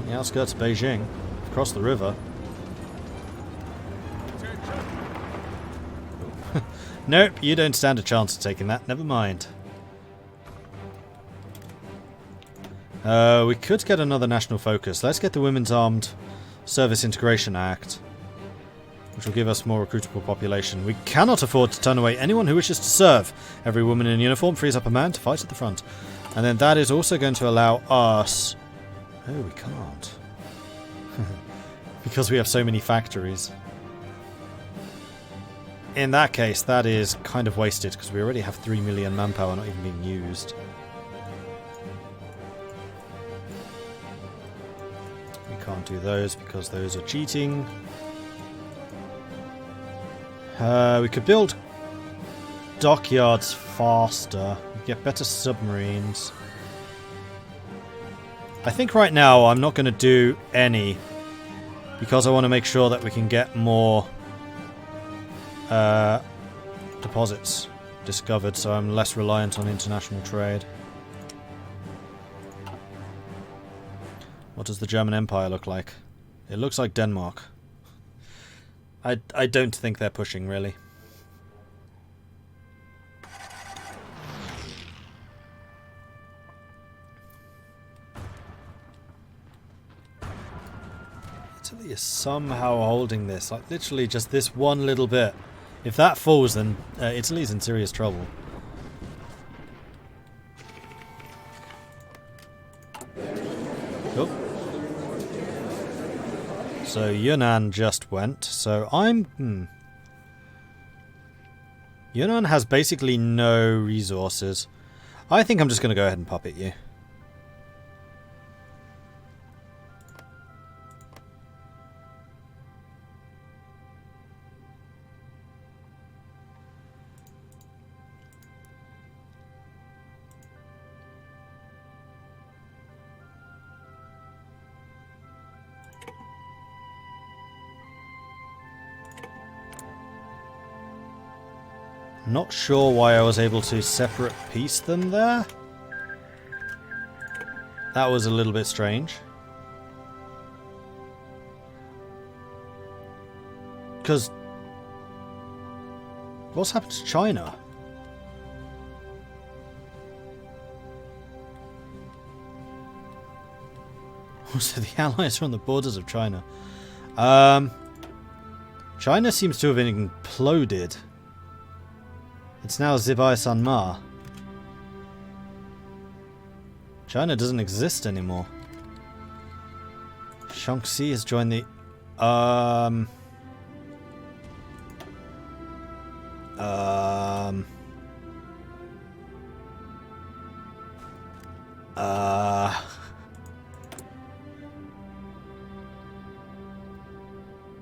the outskirts of Beijing, across the river. Nope, you don't stand a chance of taking that. Never mind. We could get another national focus. Let's get the Women's Armed Service Integration Act, which will give us more recruitable population. We cannot afford to turn away anyone who wishes to serve. Every woman in uniform frees up a man to fight at the front. And then that is also going to allow us... Oh, we can't. Because we have so many factories. In that case, that is kind of wasted, because we already have 3 million manpower not even being used. We can't do those because those are cheating. We could build dockyards faster, get better submarines. I think right now I'm not going to do any, because I want to make sure that we can get more deposits discovered, so I'm less reliant on international trade. What does the German Empire look like? It looks like Denmark. I don't think they're pushing, really. Italy is somehow holding this, like literally just this one little bit. If that falls, then Italy's in serious trouble. Oh. So Yunnan just went, so I'm... Yunnan has basically no resources. I think I'm just going to go ahead and puppet you. Not sure why I was able to separate piece them there. That was a little bit strange. Because... what's happened to China? Also, the Allies are on the borders of China. China seems to have been imploded. It's now Zibai Sanma. China doesn't exist anymore. Shaanxi has joined the...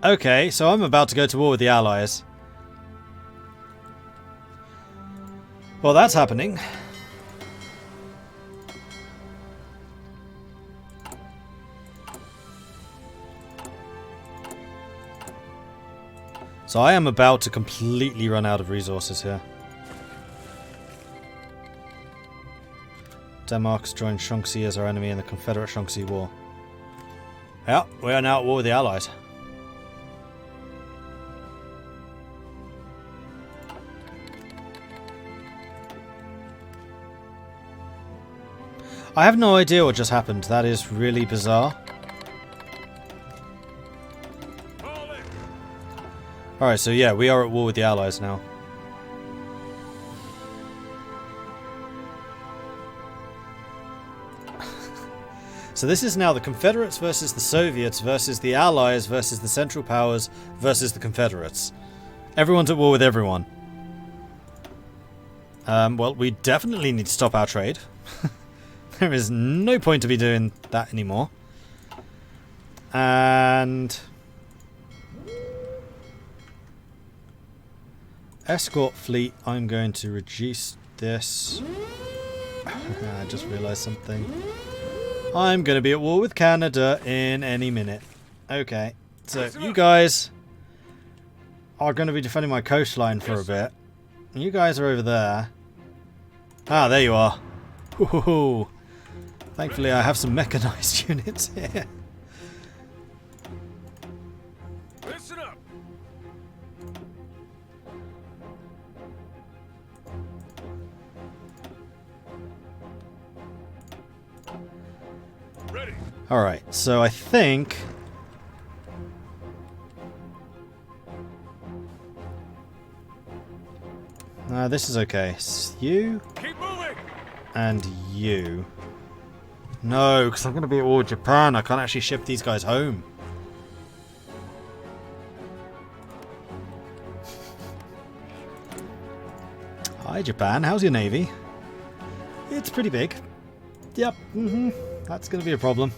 Okay, so I'm about to go to war with the Allies. Well, that's happening. So I am about to completely run out of resources here. Denmark's joined Shaanxi as our enemy in the Confederate Shaanxi War. Yeah, we are now at war with the Allies. I have no idea what just happened. That is really bizarre. Alright, so yeah, we are at war with the Allies now. So this is now the Confederates versus the Soviets versus the Allies versus the Central Powers versus the Confederates. Everyone's at war with everyone. Well, we definitely need to stop our trade. There is no point to be doing that anymore. And... escort fleet, I'm going to reduce this. I just realised something. I'm going to be at war with Canada in any minute. Okay, so you guys are going to be defending my coastline for a bit. You guys are over there. Ah, there you are. Ooh. Thankfully I have some mechanised units here. Alright, so I think... this is okay. You Keep moving. and you. No, because I'm going to be at war with Japan. I can't actually ship these guys home. Hi, Japan. How's your navy? It's pretty big. Yep. That's going to be a problem.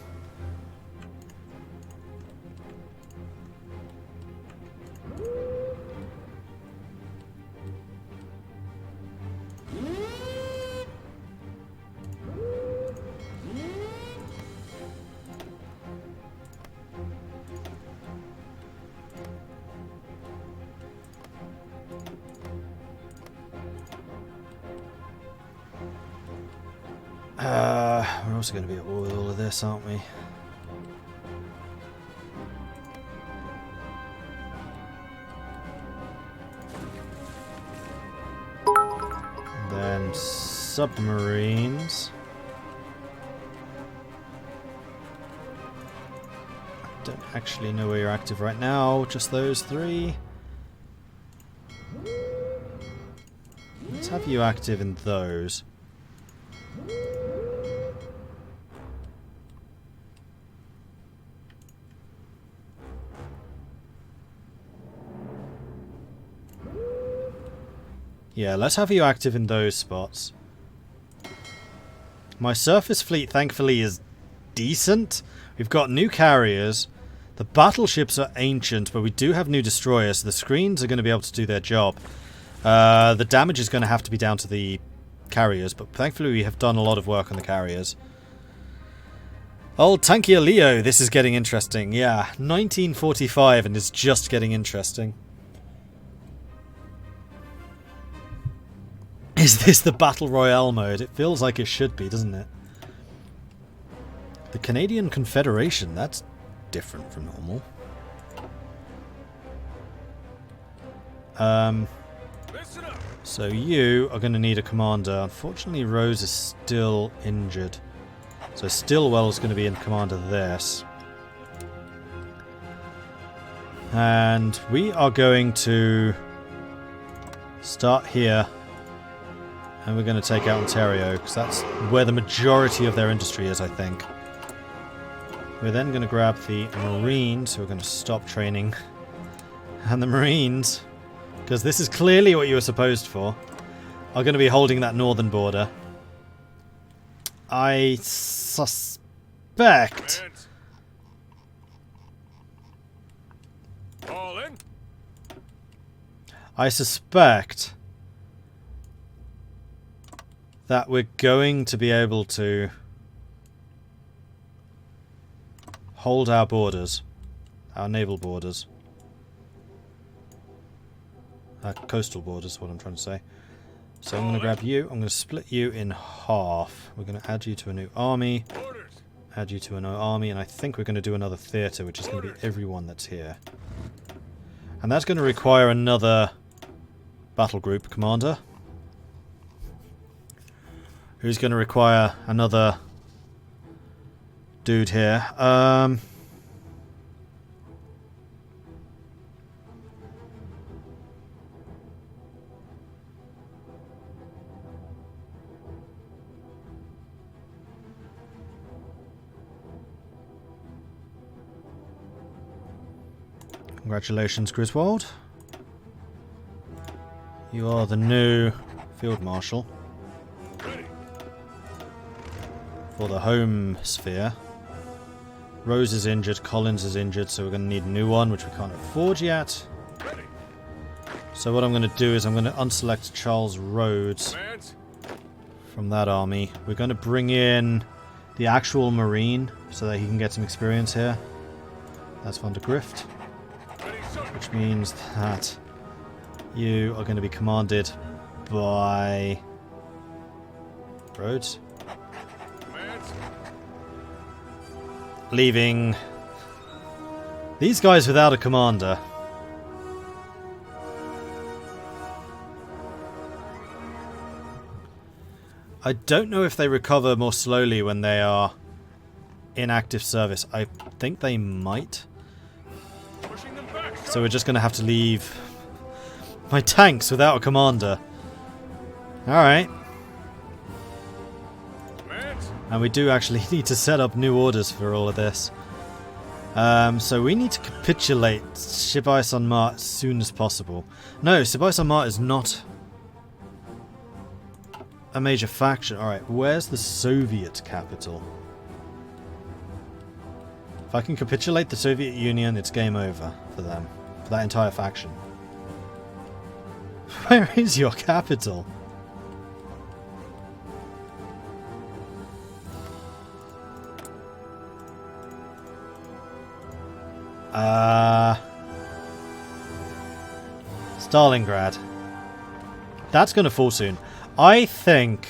We're also going to be at war with all of this, aren't we? And then submarines. I don't actually know where you're active right now, just those three. Let's have you active in those. Yeah, let's have you active in those spots. My surface fleet, thankfully, is decent. We've got new carriers. The battleships are ancient, but we do have new destroyers, so the screens are going to be able to do their job. The damage is going to have to be down to the carriers, but thankfully we have done a lot of work on the carriers. Old Tankier Leo, this is getting interesting. Yeah, 1945 and it's just getting interesting. Is this the Battle Royale mode? It feels like it should be, doesn't it? The Canadian Confederation, that's different from normal. So you are going to need a commander. Unfortunately, Rose is still injured. So Stillwell is going to be in command of this. And we are going to start here. And we're going to take out Ontario, because that's where the majority of their industry is, I think. We're then going to grab the Marines, who are going to stop training. And the Marines, because this is clearly what you were supposed for, are going to be holding that northern border. I suspect... All in. I suspect... that we're going to be able to hold our borders, our naval borders, our coastal borders is what I'm trying to say. So I'm going to grab you, I'm going to split you in half. We're going to add you to a new army, add you to a new army, and I think we're going to do another theatre, which is going to be everyone that's here. And that's going to require another battle group commander, who's going to require another dude here. Congratulations, Griswold. You are the new Field Marshal for the home sphere. Rose is injured, Collins is injured, so we're going to need a new one, which we can't afford yet. So what I'm going to do is I'm going to unselect Charles Rhodes from that army. We're going to bring in the actual Marine so that he can get some experience here. That's Van der Grift. Which means that you are going to be commanded by Rhodes. Leaving these guys without a commander. I don't know if they recover more slowly when they are in active service. I think they might. So we're just going to have to leave my tanks without a commander. Alright. And we do actually need to set up new orders for all of this. So we need to capitulate Sibai-Sanmar as soon as possible. No, Sibai-Sanmar is not a major faction. Alright, where's the Soviet capital? If I can capitulate the Soviet Union, it's game over for them. For that entire faction. Where is your capital? Stalingrad. That's going to fall soon. I think...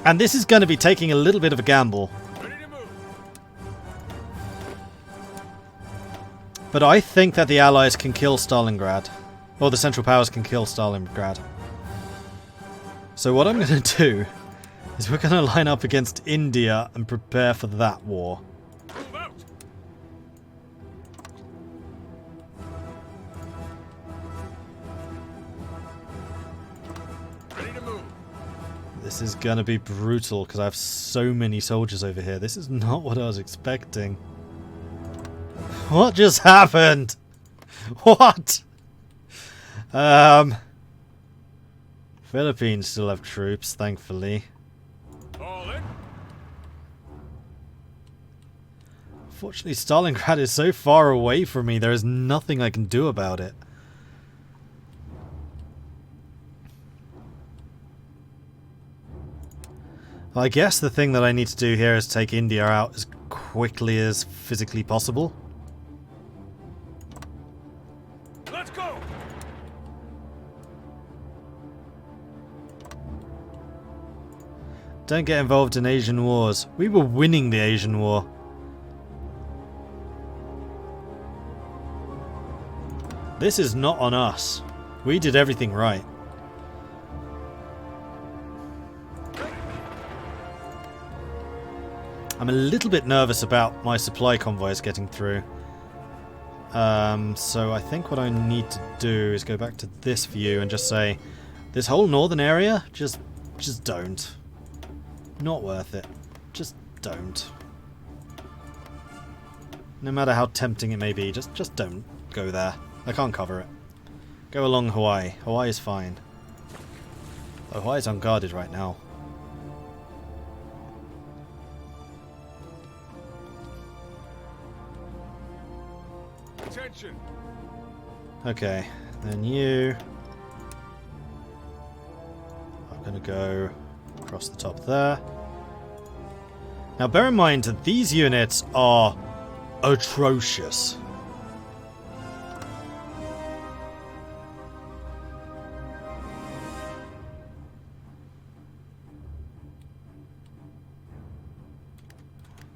And this is going to be taking a little bit of a gamble. But I think that the Allies can kill Stalingrad. Or the Central Powers can kill Stalingrad. So what I'm going to do is we're going to line up against India and prepare for that war. This is going to be brutal because I have so many soldiers over here. This is not what I was expecting. What just happened? What? Philippines still have troops, thankfully. Unfortunately, Stalingrad is so far away from me, there is nothing I can do about it. Well, I guess the thing that I need to do here is take India out as quickly as physically possible. Let's go. Don't get involved in Asian wars. We were winning the Asian war. This is not on us. We did everything right. I'm a little bit nervous about my supply convoys getting through. So I think what I need to do is go back to this view and just say, this whole northern area, just don't. Not worth it. Just don't. No matter how tempting it may be, just don't go there. I can't cover it. Go along Hawaii. Hawaii is fine. Oh, Hawaii's unguarded right now. Attention. Okay, then you are going to go across the top there. Now bear in mind that these units are atrocious.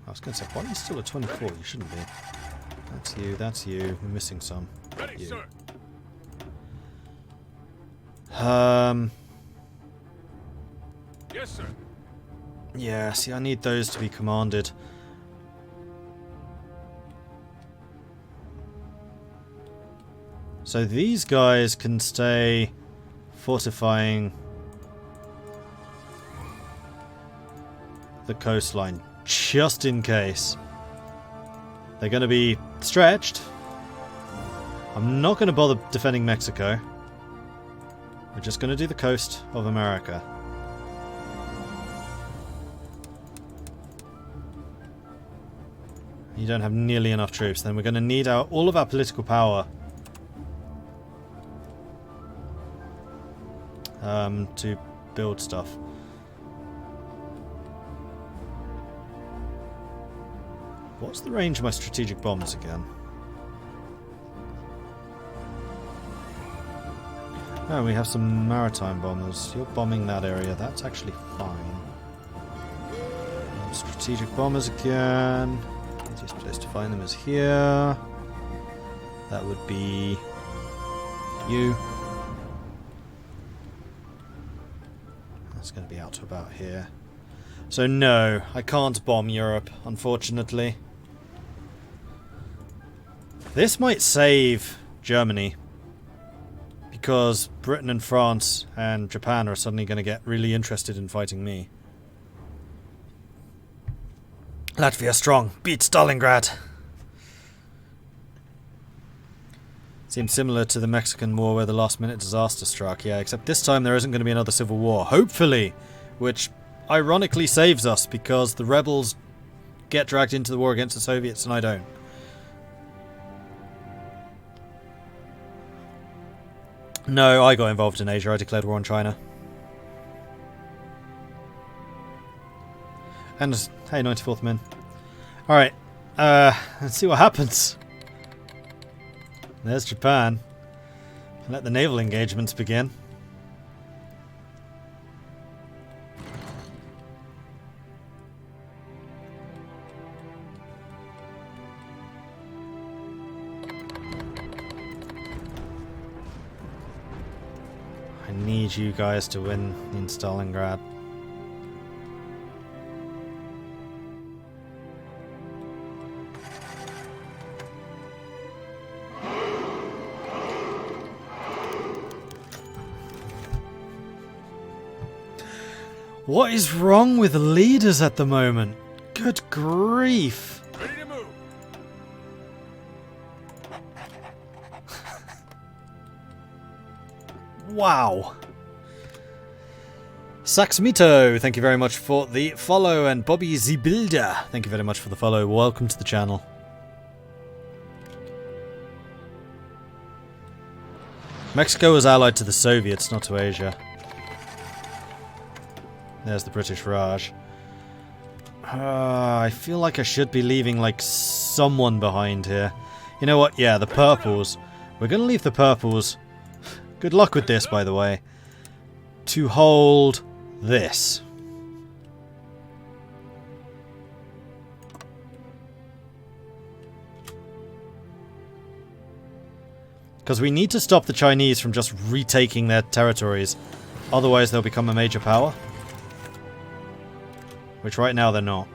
I was going to say, why are you still at 24? You shouldn't be. That's you, that's you. We're missing some. Ready, sir. Yes, sir. Yeah, see, I need those to be commanded. So these guys can stay fortifying the coastline, just in case. They're going to be stretched. I'm not going to bother defending Mexico. We're just going to do the coast of America. You don't have nearly enough troops. Then we're going to need all of our political power to build stuff. What's the range of my strategic bombers again? Oh, we have some maritime bombers. You're bombing that area. That's actually fine. Strategic bombers again. Easiest place to find them is here. That would be you. That's going to be out to about here. So no, I can't bomb Europe, unfortunately. This might save Germany, because Britain and France and Japan are suddenly going to get really interested in fighting me. Latvia strong, beat Stalingrad. Seems similar to the Mexican War where the last minute disaster struck, yeah, except this time there isn't going to be another civil war, hopefully, which ironically saves us because the rebels get dragged into the war against the Soviets and I don't. No, I got involved in Asia. I declared war on China. And, hey, 94th men. Alright, let's see what happens. There's Japan. Let the naval engagements begin. I need you guys to win in Stalingrad. What is wrong with leaders at the moment? Good grief. Ready to move. Wow. Saxmito, thank you very much for the follow, and Bobby Zibilda, thank you very much for the follow. Welcome to the channel. Mexico was allied to the Soviets, not to Asia. There's the British Raj. I feel like I should be leaving, like, someone behind here. You know what? Yeah, the purples. We're going to leave the purples. Good luck with this, by the way. To hold this. Because we need to stop the Chinese from just retaking their territories. Otherwise, they'll become a major power. Which right now they're not.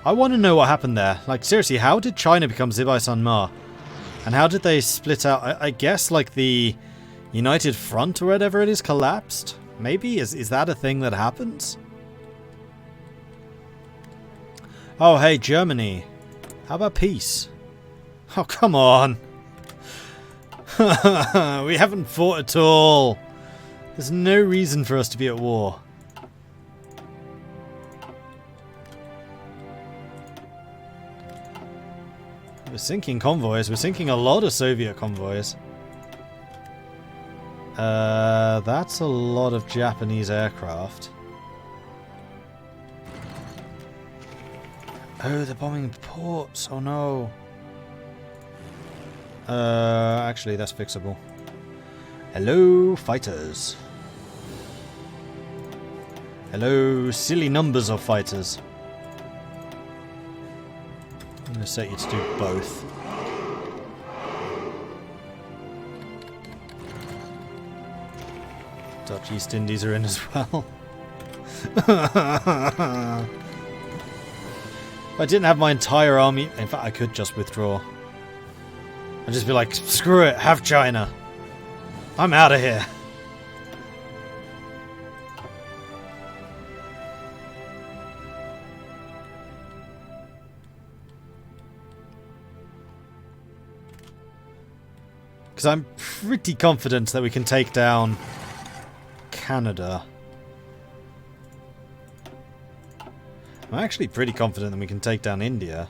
I want to know what happened there. Like, seriously, how did China become Zibai Sanma? And how did they split out? I guess, like, the United Front or whatever it is collapsed? Maybe? Is that a thing that happens? Oh, hey, Germany. How about peace? Oh, come on. We haven't fought at all. There's no reason for us to be at war. We're sinking convoys. We're sinking a lot of Soviet convoys. That's a lot of Japanese aircraft. Oh, they're bombing ports. Oh no. Actually, that's fixable. Hello, fighters. Hello, silly numbers of fighters. I'm going to set you to do both. Dutch East Indies are in as well. If I didn't have my entire army... In fact, I could just withdraw. I'd just be like, screw it, have China. I'm out of here. Because I'm pretty confident that we can take down Canada. I'm actually pretty confident that we can take down India.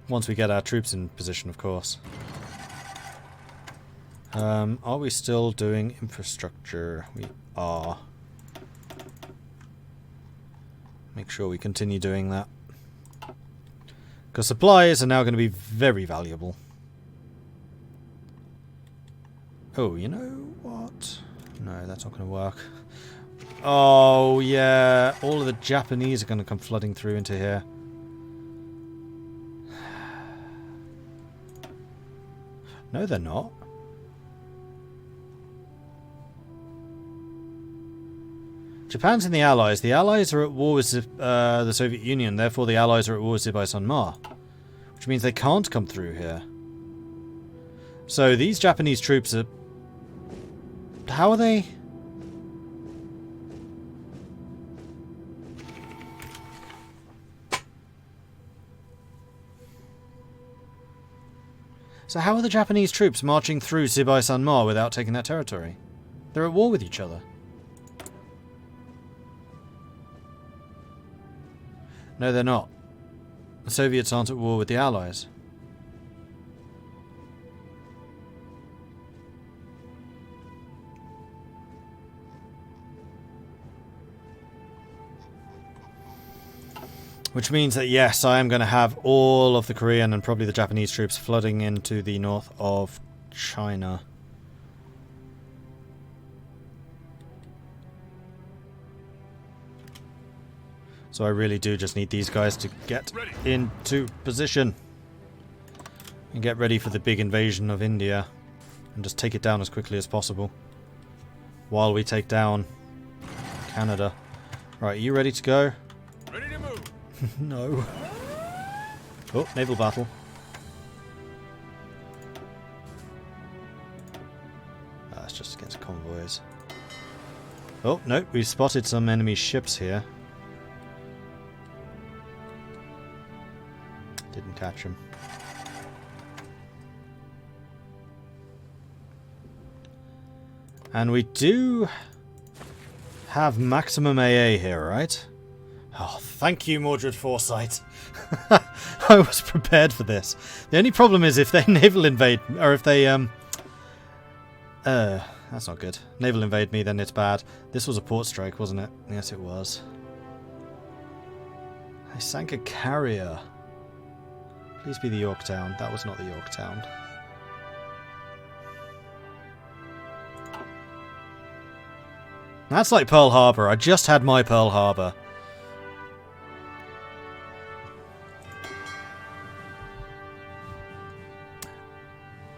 Once we get our troops in position, of course. Are we still doing infrastructure? We are. Make sure we continue doing that. Because supplies are now going to be very valuable. Oh, you know what? No, that's not going to work. Oh, yeah. All of the Japanese are going to come flooding through into here. No, they're not. Japan's in the Allies. The Allies are at war with the Soviet Union. Therefore, the Allies are at war with Zibai-Sanma. Which means they can't come through here. So, these Japanese troops are... How are they... So how are the Japanese troops marching through Zibai-Sanma without taking that territory? They're at war with each other. No, they're not. The Soviets aren't at war with the Allies. Which means that, yes, I am going to have all of the Korean and probably the Japanese troops flooding into the north of China. So I really do just need these guys to get into position. And get ready for the big invasion of India. And just take it down as quickly as possible. While we take down Canada. Right, are you ready to go? Ready to move. No. Oh, naval battle. That's just against convoys. Oh, no, we've spotted some enemy ships here. Didn't catch them. And we do have maximum AA here, right? Oh, thank you, Mordred Foresight. I was prepared for this. The only problem is if they naval invade, or if they, that's not good. Naval invade me, then it's bad. This was a port strike, wasn't it? Yes, it was. I sank a carrier. Please be the Yorktown. That was not the Yorktown. That's like Pearl Harbor. I just had my Pearl Harbor.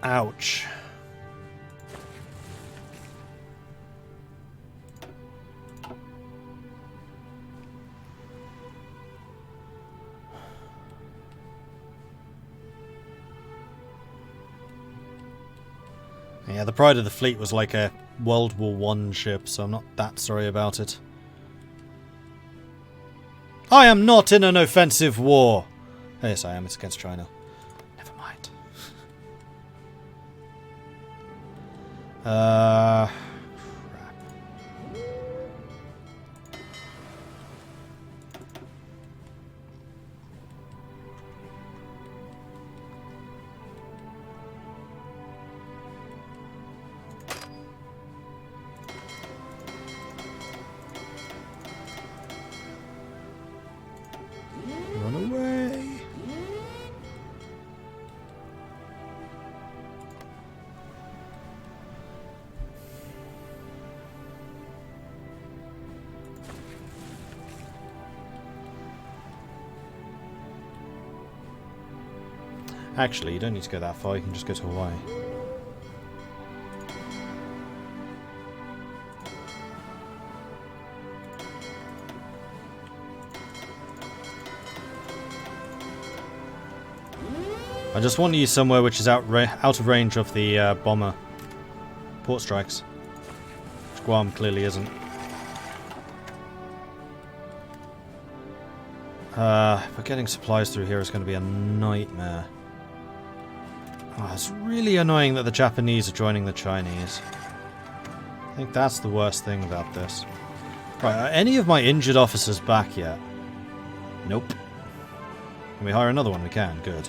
Ouch. Yeah, the Pride of the Fleet was like a World War I ship, so I'm not that sorry about it. I am not in an offensive war! Yes, I am. It's against China. Never mind. Crap. Run away! Actually, you don't need to go that far, you can just go to Hawaii. I just want to use somewhere which is out of range of the bomber port strikes. Which Guam clearly isn't. But getting supplies through here is going to be a nightmare. Oh, it's really annoying that the Japanese are joining the Chinese. I think that's the worst thing about this. Right, are any of my injured officers back yet? Nope. Can we hire another one? We can. Good.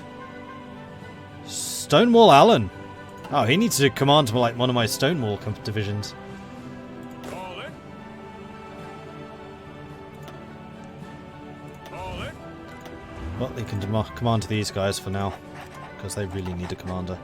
Stonewall Allen. Oh, he needs to command like one of my Stonewall divisions. All in. All in. Well, they can command these guys for now, because they really need a commander.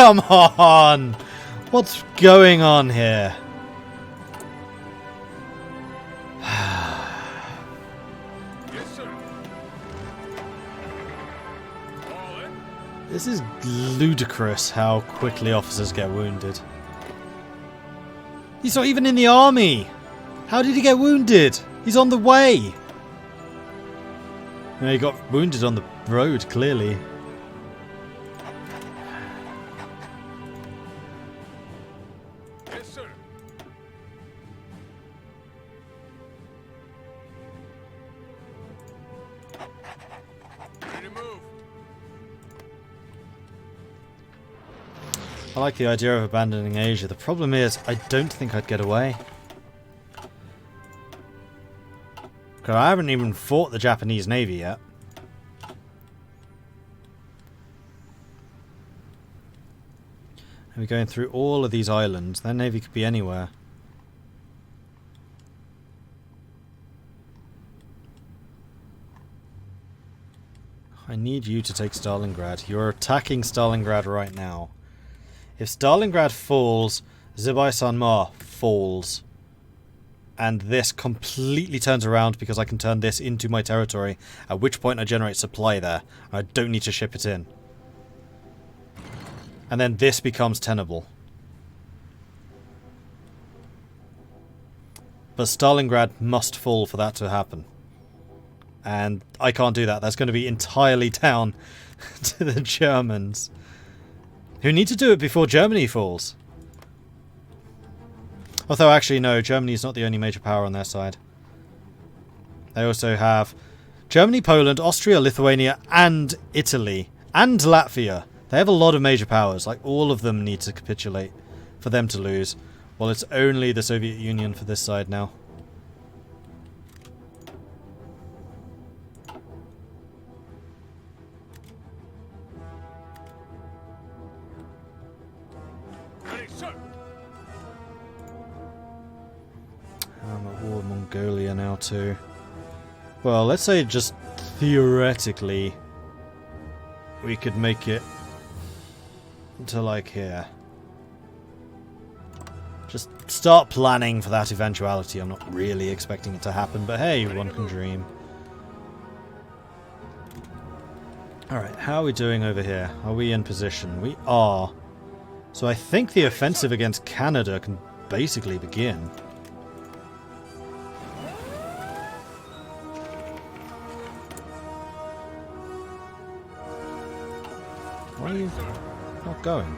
come on! What's going on here? Yes, sir. All in. This is ludicrous how quickly officers get wounded. He's not even in the army! How did he get wounded? He's on the way! No, he got wounded on the road, clearly. Yes, sir. Ready to move. I like the idea of abandoning Asia. The problem is, I don't think I'd get away. Because I haven't even fought the Japanese Navy yet. And we're going through all of these islands. Their navy could be anywhere. I need you to take Stalingrad. You're attacking Stalingrad right now. If Stalingrad falls, Zibai-Sanma falls. And this completely turns around because I can turn this into my territory, at which point I generate supply there. I don't need to ship it in. And then this becomes tenable. But Stalingrad must fall for that to happen. And I can't do that. That's going to be entirely down to the Germans, who need to do it before Germany falls. Although, actually, no, Germany's not the only major power on their side. They also have Germany, Poland, Austria, Lithuania, and Italy. And Latvia. They have a lot of major powers. Like, all of them need to capitulate for them to lose. Well, it's only the Soviet Union for this side now. Ready, sir. I'm at war with Mongolia now too. Well, let's say just theoretically we could make it to like here. Just start planning for that eventuality. I'm not really expecting it to happen, but hey, one can dream. Alright, how are we doing over here? Are we in position? We are. So I think the offensive against Canada can basically begin. Why are you not going?